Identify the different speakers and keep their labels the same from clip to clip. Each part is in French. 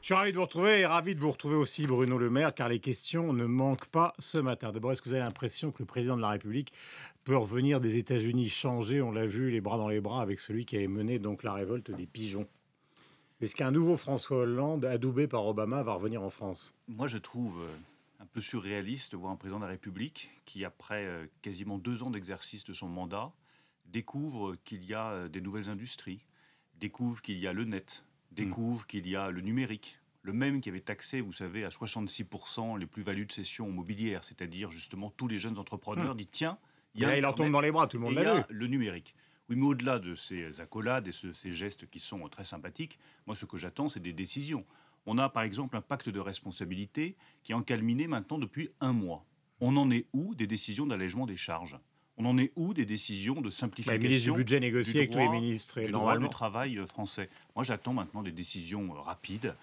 Speaker 1: Je suis ravi de vous retrouver aussi, Bruno Le Maire, car les questions ne manquent pas ce matin. D'abord, est-ce que vous avez l'impression que le président de la République peut revenir des États-Unis changé? On l'a vu, les bras dans les bras, avec celui qui avait mené donc la révolte des pigeons. Est-ce qu'un nouveau François Hollande, adoubé par Obama, va revenir en France?
Speaker 2: Moi, je trouve un peu surréaliste de voir un président de la République qui, après quasiment 2 ans d'exercice de son mandat, découvre qu'il y a des nouvelles industries, découvre qu'il y a le net, découvre qu'il y a le numérique, le même qui avait taxé, vous savez, à 66% les plus-values de cession immobilière, c'est-à-dire justement tous les jeunes entrepreneurs, dit tiens, il y a
Speaker 1: là, il en tombe dans les bras, tout le monde l'a vu.
Speaker 2: Le numérique. Oui, mais au-delà de ces accolades et ces gestes qui sont très sympathiques, moi, ce que j'attends, c'est des décisions. On a, par exemple, un pacte de responsabilité qui est encalminé maintenant depuis 1 mois. On en est où des décisions d'allègement des charges? On en est où des décisions de simplification
Speaker 1: Le ministre du budget négocié avec tous les ministres
Speaker 2: du droit du travail français? Moi, j'attends maintenant des décisions rapides.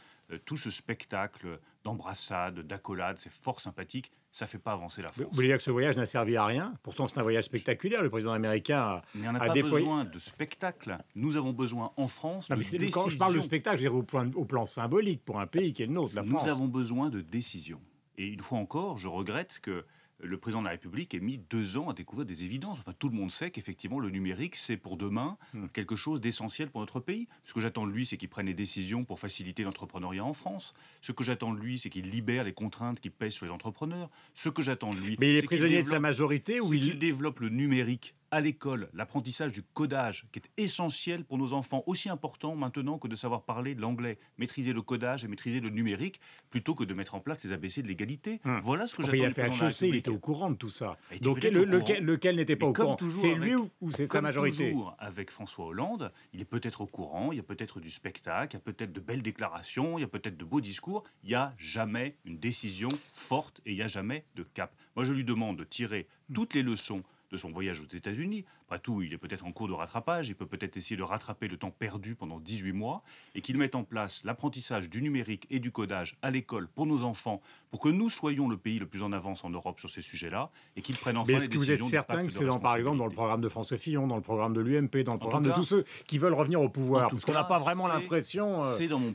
Speaker 2: Tout ce spectacle d'embrassades, d'accolades, c'est fort sympathique. Ça ne fait pas avancer la France.
Speaker 1: Vous voulez dire que ce voyage n'a servi à rien? Pourtant, c'est un voyage spectaculaire. Le président américain
Speaker 2: Mais on n'a pas besoin de spectacle. Nous avons besoin en France de décisions.
Speaker 1: Quand je parle de spectacle, je veux dire au plan symbolique pour un pays qui est le nôtre, la France.
Speaker 2: Nous avons besoin de décisions. Et une fois encore, je regrette que le président de la République ait mis 2 ans à découvrir des évidences. Enfin, tout le monde sait qu'effectivement, le numérique, c'est pour demain quelque chose d'essentiel pour notre pays. Ce que j'attends de lui, c'est qu'il prenne les décisions pour faciliter l'entrepreneuriat en France. Ce que j'attends de lui, c'est qu'il libère les contraintes qui pèsent sur les entrepreneurs. Ce que j'attends de lui,
Speaker 1: mais il est prisonnier de sa majorité ou
Speaker 2: qu'il développe le numérique à l'école, l'apprentissage du codage, qui est essentiel pour nos enfants, aussi important maintenant que de savoir parler de l'anglais, maîtriser le codage et maîtriser le numérique, plutôt que de mettre en place les ABC de l'égalité. Voilà ce que j'attends.
Speaker 1: Il a fait HEC, il était au courant de tout ça. Donc lequel n'était pas au courant? C'est lui ou c'est sa majorité?
Speaker 2: Comme toujours avec François Hollande, il est peut-être au courant, il y a peut-être du spectacle, il y a peut-être de belles déclarations, il y a peut-être de beaux discours, il n'y a jamais une décision forte et il n'y a jamais de cap. Moi, je lui demande de tirer toutes les leçons de son voyage aux États-Unis. Après tout, il est peut-être en cours de rattrapage, il peut peut-être essayer de rattraper le temps perdu pendant 18 mois, et qu'il mette en place l'apprentissage du numérique et du codage à l'école pour nos enfants, pour que nous soyons le pays le plus en avance en Europe sur ces sujets-là, et qu'il prenne enfin les décisions.
Speaker 1: Mais est-ce que vous êtes certain que c'est par exemple dans le programme de François Fillon, dans le programme de l'UMP, dans le programme de tous ceux qui veulent revenir au pouvoir? Parce qu'on n'a pas vraiment l'impression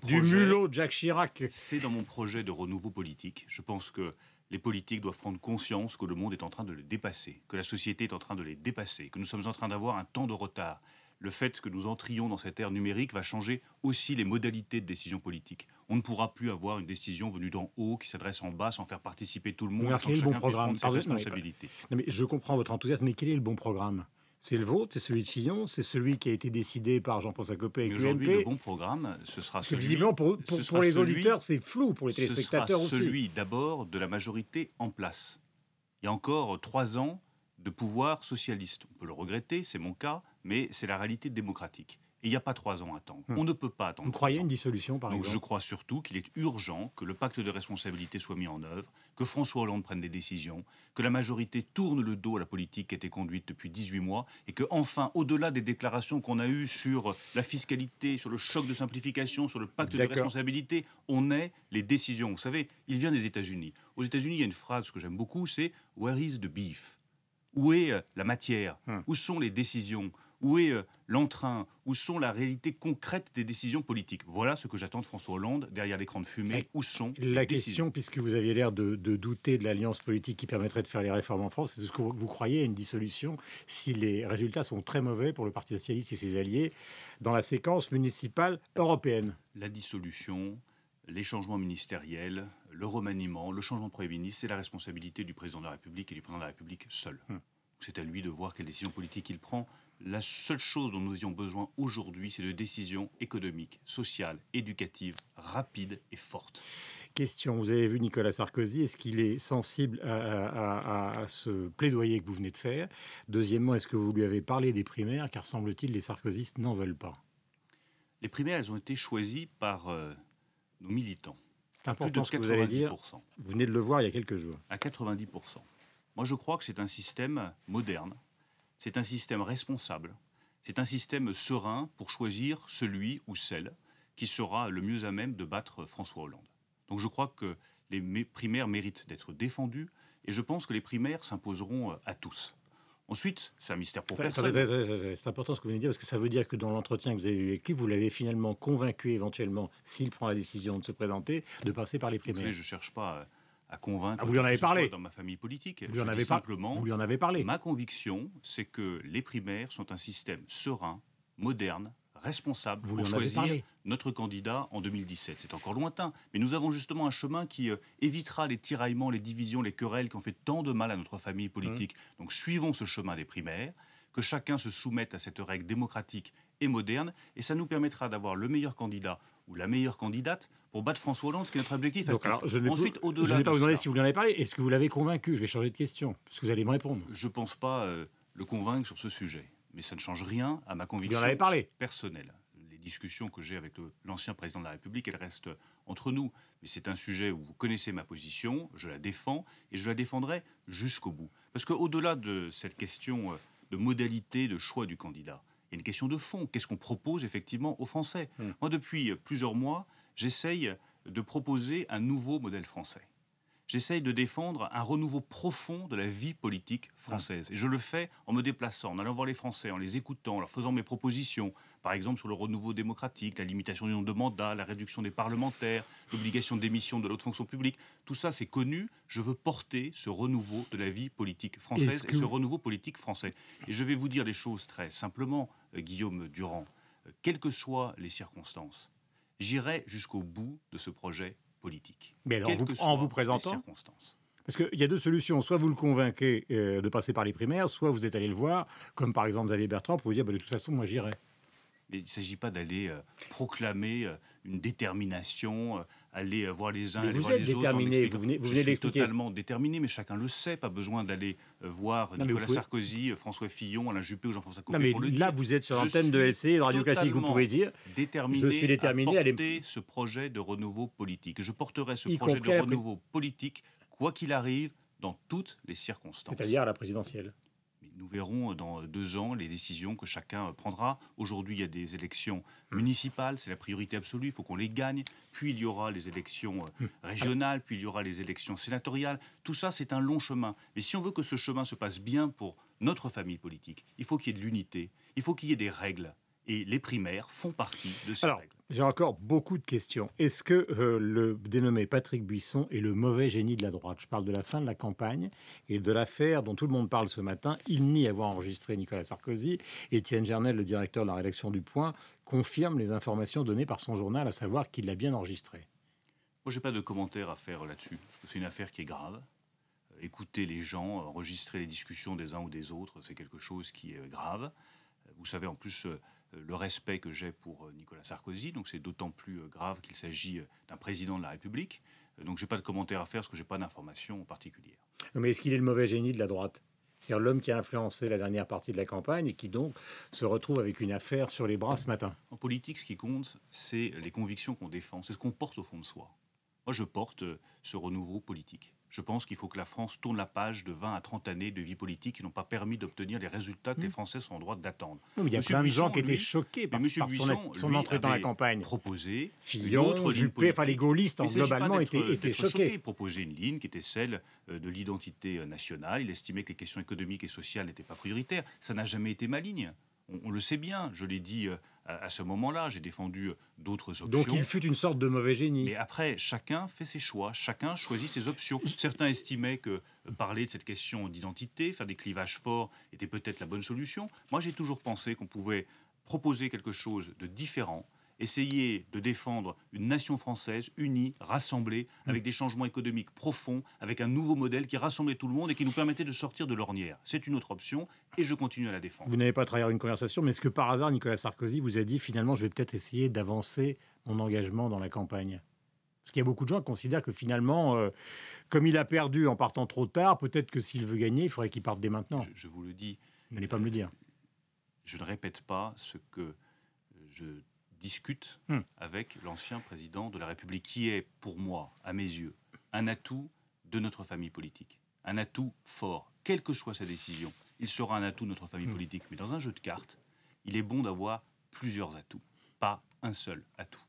Speaker 1: du mulot de Jacques Chirac.
Speaker 2: C'est dans mon projet de renouveau politique. Je pense que les politiques doivent prendre conscience que le monde est en train de les dépasser, que la société est en train de les dépasser, que nous sommes en train d'avoir un temps de retard. Le fait que nous entrions dans cette ère numérique va changer aussi les modalités de décision politique. On ne pourra plus avoir une décision venue d'en haut qui s'adresse en bas sans faire participer tout le monde, sans que chacun puisse prendre ses responsabilités.
Speaker 1: Mais je comprends votre enthousiasme, mais quel est le bon programme? C'est le vôtre, c'est celui de Fillon, c'est celui qui a été décidé par Jean-François Copé avec l'UMP.
Speaker 2: Aujourd'hui, le bon programme, ce sera celui...
Speaker 1: Visiblement, pour les auditeurs, c'est flou, pour les téléspectateurs aussi.
Speaker 2: Ce sera celui d'abord de la majorité en place. Il y a encore 3 ans de pouvoir socialiste. On peut le regretter, c'est mon cas, mais c'est la réalité démocratique. Et il n'y a pas 3 ans à attendre. On ne peut pas attendre.
Speaker 1: Vous croyez à une dissolution, par exemple?
Speaker 2: Je crois surtout qu'il est urgent que le pacte de responsabilité soit mis en œuvre, que François Hollande prenne des décisions, que la majorité tourne le dos à la politique qui a été conduite depuis 18 mois, et que enfin, au-delà des déclarations qu'on a eues sur la fiscalité, sur le choc de simplification, sur le pacte de responsabilité, on ait les décisions. Vous savez, il vient des États-Unis. Aux États-Unis, il y a une phrase que j'aime beaucoup, c'est « Where is the beef ?» Où est la matière? Où sont les décisions? Où est l'entrain? Où sont la réalité concrète des décisions politiques? Voilà ce que j'attends de François Hollande derrière l'écran de fumée. Où sont les décisions?
Speaker 1: Puisque vous aviez l'air de douter de l'alliance politique qui permettrait de faire les réformes en France, est-ce que vous croyez à une dissolution si les résultats sont très mauvais pour le Parti socialiste et ses alliés dans la séquence municipale européenne?
Speaker 2: La dissolution, les changements ministériels, le remaniement, le changement de Premier ministre, c'est la responsabilité du président de la République et du président de la République seul. C'est à lui de voir quelle décision politique il prend. La seule chose dont nous ayons besoin aujourd'hui, c'est de décisions économiques, sociales, éducatives, rapides et fortes.
Speaker 1: Question, vous avez vu Nicolas Sarkozy, est-ce qu'il est sensible à ce plaidoyer que vous venez de faire? Deuxièmement, est-ce que vous lui avez parlé des primaires, car semble-t-il les sarkozystes n'en veulent pas?
Speaker 2: Les primaires, elles ont été choisies par nos militants.
Speaker 1: C'est important ce que vous allez dire. Vous venez de le voir il y a quelques jours.
Speaker 2: À 90%. Moi, je crois que c'est un système moderne, c'est un système responsable, c'est un système serein pour choisir celui ou celle qui sera le mieux à même de battre François Hollande. Donc je crois que les primaires méritent d'être défendues et je pense que les primaires s'imposeront à tous. Ensuite, c'est un mystère pour
Speaker 1: Attendez,
Speaker 2: personne.
Speaker 1: c'est important ce que vous venez de dire, parce que ça veut dire que dans l'entretien que vous avez eu avec lui, vous l'avez finalement convaincu éventuellement, s'il prend la décision de se présenter, de passer par les
Speaker 2: Vous savez,
Speaker 1: primaires.
Speaker 2: je ne cherche pas à convaincre
Speaker 1: Vous lui en
Speaker 2: qui
Speaker 1: avez
Speaker 2: que ce soit
Speaker 1: parlé.
Speaker 2: dans ma famille politique.
Speaker 1: Vous lui en
Speaker 2: Je
Speaker 1: avez
Speaker 2: dis simplement,
Speaker 1: vous lui en avez parlé.
Speaker 2: ma conviction, c'est que les primaires sont un système serein, moderne, responsable
Speaker 1: Vous lui
Speaker 2: pour
Speaker 1: en avez
Speaker 2: choisir
Speaker 1: parlé.
Speaker 2: notre candidat en 2017. C'est encore lointain, mais nous avons justement un chemin qui évitera les tiraillements, les divisions, les querelles qui ont fait tant de mal à notre famille politique. Donc suivons ce chemin des primaires, que chacun se soumette à cette règle démocratique et moderne, et ça nous permettra d'avoir le meilleur candidat ou la meilleure candidate pour battre François Hollande, ce qui est notre objectif.
Speaker 1: Donc, alors, je ne vais
Speaker 2: Ensuite,
Speaker 1: je
Speaker 2: au-delà
Speaker 1: ne vais pas
Speaker 2: de
Speaker 1: vous demander
Speaker 2: cela,
Speaker 1: si vous lui en avez parlé. Est-ce que vous l'avez convaincu? Je vais changer de question, parce que vous allez me répondre.
Speaker 2: je ne pense pas le convaincre sur ce sujet, mais ça ne change rien à ma
Speaker 1: Vous lui
Speaker 2: conviction
Speaker 1: en avez parlé.
Speaker 2: personnelle. Les discussions que j'ai avec l'ancien président de la République, elles restent entre nous. Mais c'est un sujet où vous connaissez ma position, je la défends, et je la défendrai jusqu'au bout. Parce qu'au-delà de cette question de modalité de choix du candidat, il y a une question de fond. Qu'est-ce qu'on propose effectivement aux Français? Moi, depuis plusieurs mois, j'essaye de proposer un nouveau modèle français. J'essaye de défendre un renouveau profond de la vie politique française. Et je le fais en me déplaçant, en allant voir les Français, en les écoutant, en leur faisant mes propositions, par exemple sur le renouveau démocratique, la limitation du nombre de mandats, la réduction des parlementaires, l'obligation de démission de l'autre fonction publique. Tout ça, c'est connu. Je veux porter ce renouveau de la vie politique française et ce renouveau politique français. Et je vais vous dire les choses très simplement, Guillaume Durand. Quelles que soient les circonstances, j'irai jusqu'au bout de ce projet politique.
Speaker 1: Mais alors,
Speaker 2: Quelles que
Speaker 1: en
Speaker 2: soient
Speaker 1: vous présentant,
Speaker 2: les circonstances.
Speaker 1: parce qu'il y a deux solutions. Soit vous le convainquez de passer par les primaires, soit vous êtes allé le voir, comme par exemple Xavier Bertrand, pour vous dire, bah, de toute façon, moi j'irai.
Speaker 2: Mais il ne s'agit pas d'aller proclamer une détermination, aller voir les uns,
Speaker 1: Mais
Speaker 2: aller
Speaker 1: vous
Speaker 2: voir
Speaker 1: êtes
Speaker 2: les autres.
Speaker 1: déterminé, vous venez
Speaker 2: Je suis
Speaker 1: d'expliquer.
Speaker 2: totalement déterminé, mais chacun le sait. Pas besoin d'aller voir
Speaker 1: Non, mais
Speaker 2: Nicolas
Speaker 1: vous pouvez-
Speaker 2: Sarkozy, François Fillon, Alain Juppé ou Jean-François Copé
Speaker 1: Non, mais
Speaker 2: pour le
Speaker 1: là,
Speaker 2: dire.
Speaker 1: vous êtes sur
Speaker 2: Je
Speaker 1: l'antenne de
Speaker 2: suis
Speaker 1: LCI et de Radio Classique, vous pouvez dire,
Speaker 2: déterminé
Speaker 1: je suis déterminé
Speaker 2: à
Speaker 1: à aller-
Speaker 2: porter ce projet de renouveau politique. Et je porterai ce
Speaker 1: Y
Speaker 2: projet
Speaker 1: compris
Speaker 2: de
Speaker 1: à la
Speaker 2: renouveau politique, quoi qu'il arrive, dans toutes les circonstances.
Speaker 1: c'est-à-dire à la présidentielle.
Speaker 2: Mais nous verrons dans 2 ans les décisions que chacun prendra. Aujourd'hui, il y a des élections municipales, c'est la priorité absolue, il faut qu'on les gagne. Puis il y aura les élections régionales, puis il y aura les élections sénatoriales. Tout ça, c'est un long chemin. Mais si on veut que ce chemin se passe bien pour notre famille politique, il faut qu'il y ait de l'unité, il faut qu'il y ait des règles. Et les primaires font partie de ces
Speaker 1: Alors,
Speaker 2: règles.
Speaker 1: j'ai encore beaucoup de questions. Est-ce que le dénommé Patrick Buisson est le mauvais génie de la droite? Je parle de la fin de la campagne et de l'affaire dont tout le monde parle ce matin. Il nie avoir enregistré Nicolas Sarkozy. Étienne Gernel, le directeur de la rédaction du Point, confirme les informations données par son journal, à savoir qu'il l'a bien enregistré.
Speaker 2: Moi, je n'ai pas de commentaire à faire là-dessus. C'est une affaire qui est grave. Écouter les gens, enregistrer les discussions des uns ou des autres, c'est quelque chose qui est grave. Vous savez en plus le respect que j'ai pour Nicolas Sarkozy, donc c'est d'autant plus grave qu'il s'agit d'un président de la République. Donc je n'ai pas de commentaire à faire parce que je n'ai pas d'informations particulières.
Speaker 1: Mais est-ce qu'il est le mauvais génie de la droite? C'est-à-dire l'homme qui a influencé la dernière partie de la campagne et qui donc se retrouve avec une affaire sur les bras ce matin.
Speaker 2: En politique, ce qui compte, c'est les convictions qu'on défend, c'est ce qu'on porte au fond de soi. Moi, je porte ce renouveau politique. Je pense qu'il faut que la France tourne la page de 20 à 30 années de vie politique qui n'ont pas permis d'obtenir les résultats que les Français sont en droit d'attendre.
Speaker 1: Non, mais il y a
Speaker 2: Monsieur
Speaker 1: plein de
Speaker 2: Buisson,
Speaker 1: gens qui étaient
Speaker 2: lui,
Speaker 1: choqués par,
Speaker 2: mais Monsieur
Speaker 1: par
Speaker 2: Buisson,
Speaker 1: son
Speaker 2: lui,
Speaker 1: entrée dans la
Speaker 2: avait
Speaker 1: campagne.
Speaker 2: proposé une
Speaker 1: Fillon,
Speaker 2: autre ligne
Speaker 1: Juppé, enfin les
Speaker 2: politique.
Speaker 1: gaullistes
Speaker 2: Mais il s'agit pas
Speaker 1: globalement
Speaker 2: d'être-
Speaker 1: étaient
Speaker 2: d'être
Speaker 1: choqués.
Speaker 2: Il proposait une ligne qui était celle de l'identité nationale. Il estimait que les questions économiques et sociales n'étaient pas prioritaires. Ça n'a jamais été ma ligne. On le sait bien. Je l'ai dit à ce moment-là. J'ai défendu d'autres options.
Speaker 1: Donc il fut une sorte de mauvais génie.
Speaker 2: Mais après, chacun fait ses choix, chacun choisit ses options. Certains estimaient que parler de cette question d'identité, faire des clivages forts, était peut-être la bonne solution. Moi, j'ai toujours pensé qu'on pouvait proposer quelque chose de différent, essayer de défendre une nation française unie, rassemblée, avec des changements économiques profonds, avec un nouveau modèle qui rassemblait tout le monde et qui nous permettait de sortir de l'ornière. C'est une autre option et je continue à la défendre.
Speaker 1: Vous n'avez pas trahir une conversation, mais est-ce que par hasard Nicolas Sarkozy vous a dit finalement je vais peut-être essayer d'avancer mon engagement dans la campagne? Parce qu'il y a beaucoup de gens qui considèrent que finalement, comme il a perdu en partant trop tard, peut-être que s'il veut gagner, il faudrait qu'il parte dès maintenant.
Speaker 2: Je vous le dis.
Speaker 1: Vous n'allez pas me le dire.
Speaker 2: Je ne répète pas ce que je discute avec l'ancien président de la République, qui est, pour moi, à mes yeux, un atout de notre famille politique. Un atout fort. Quelle que soit sa décision, il sera un atout de notre famille politique. Mais dans un jeu de cartes, il est bon d'avoir plusieurs atouts, pas un seul atout.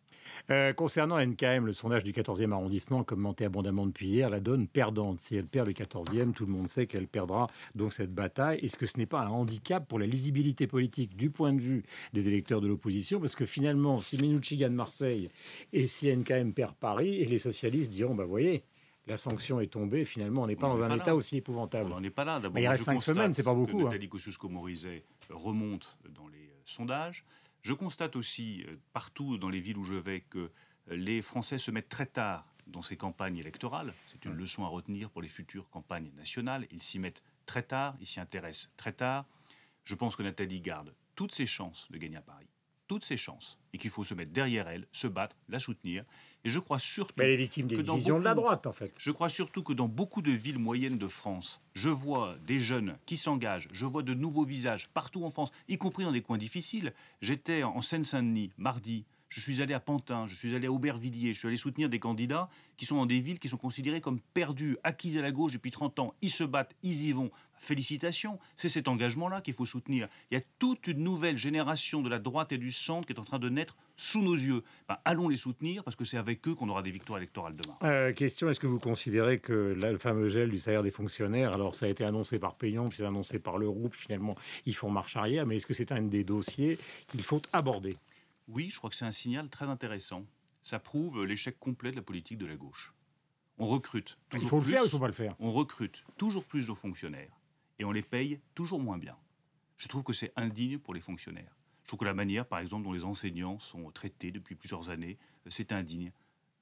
Speaker 1: Concernant NKM, le sondage du 14e arrondissement, commenté abondamment depuis hier, la donne perdante. Si elle perd le 14e, tout le monde sait qu'elle perdra donc cette bataille. Est-ce que ce n'est pas un handicap pour la lisibilité politique du point de vue des électeurs de l'opposition? Parce que finalement, si Minucci gagne Marseille et si NKM perd Paris, et les socialistes diront, bah voyez, la sanction est tombée, finalement on n'est pas dans un état aussi épouvantable.
Speaker 2: On n'en est pas là. D'abord,
Speaker 1: Mais il reste 5 semaines, c'est pas beaucoup.
Speaker 2: Nathalie Kosciusko-Morizet remonte dans les sondages. Je constate aussi, partout dans les villes où je vais, que les Français se mettent très tard dans ces campagnes électorales. C'est une leçon à retenir pour les futures campagnes nationales. Ils s'y mettent très tard, ils s'y intéressent très tard. Je pense que Nathalie garde toutes ses chances de gagner à Paris. Toutes ses chances. Et qu'il faut se mettre derrière elle, se battre, la soutenir. Et je crois surtout...
Speaker 1: Mais elle est victime des divisions de la droite, en fait.
Speaker 2: Je crois surtout que dans beaucoup de villes moyennes de France, je vois des jeunes qui s'engagent, je vois de nouveaux visages partout en France, y compris dans des coins difficiles. J'étais en Seine-Saint-Denis, mardi. Je suis allé à Pantin, je suis allé à Aubervilliers, je suis allé soutenir des candidats qui sont dans des villes qui sont considérées comme perdues, acquises à la gauche depuis 30 ans. Ils se battent, ils y vont. Félicitations, c'est cet engagement-là qu'il faut soutenir. Il y a toute une nouvelle génération de la droite et du centre qui est en train de naître sous nos yeux. Allons les soutenir parce que c'est avec eux qu'on aura des victoires électorales demain.
Speaker 1: Question, est-ce que vous considérez que le fameux gel du salaire des fonctionnaires, alors ça a été annoncé par Payon, puis c'est annoncé par le groupe, finalement ils font marche arrière, mais est-ce que c'est un des dossiers qu'il faut aborder?
Speaker 2: Oui, je crois que c'est un signal très intéressant. Ça prouve l'échec complet de la politique de la gauche. On recrute toujours
Speaker 1: il faut
Speaker 2: plus,
Speaker 1: le faire ou il ne faut pas le faire?
Speaker 2: On recrute toujours plus de fonctionnaires et on les paye toujours moins bien. Je trouve que c'est indigne pour les fonctionnaires. Je trouve que la manière, par exemple, dont les enseignants sont traités depuis plusieurs années, c'est indigne.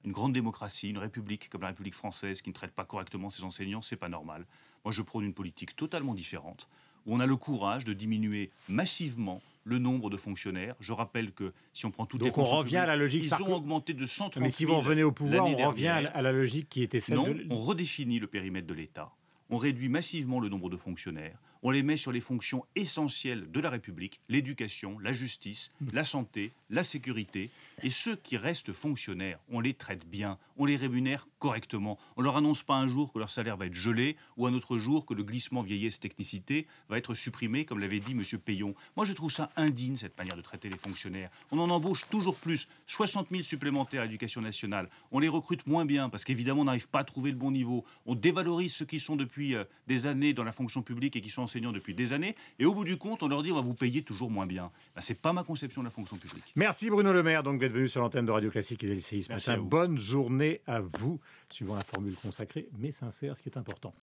Speaker 2: Une grande démocratie, une république comme la République française qui ne traite pas correctement ses enseignants, c'est pas normal. Moi, je prône une politique totalement différente où on a le courage de diminuer massivement le nombre de fonctionnaires. Je rappelle que si on prend toutes les fonctions
Speaker 1: on revient à la logique
Speaker 2: ils ont augmenté de 130 000.
Speaker 1: Mais si vous revenez au pouvoir, on revient à la logique qui était celle
Speaker 2: non, on redéfinit le périmètre de l'État. On réduit massivement le nombre de fonctionnaires. On les met sur les fonctions essentielles de la République, l'éducation, la justice, la santé, la sécurité. Et ceux qui restent fonctionnaires, on les traite bien, on les rémunère correctement. On ne leur annonce pas un jour que leur salaire va être gelé ou un autre jour que le glissement vieillesse-technicité va être supprimé, comme l'avait dit M. Payon. Moi, je trouve ça indigne, cette manière de traiter les fonctionnaires. On en embauche toujours plus, 60 000 supplémentaires à l'éducation nationale. On les recrute moins bien parce qu'évidemment, on n'arrive pas à trouver le bon niveau. On dévalorise ceux qui sont depuis des années dans la fonction publique et qui sont enseignants depuis des années, et au bout du compte, on leur dit on va vous payer toujours moins bien. C'est pas ma conception de la fonction publique.
Speaker 1: Merci Bruno Le Maire, donc d'être venu sur l'antenne de Radio Classique et d'LCI ce matin. Bonne journée à vous, suivant la formule consacrée, mais sincère, ce qui est important.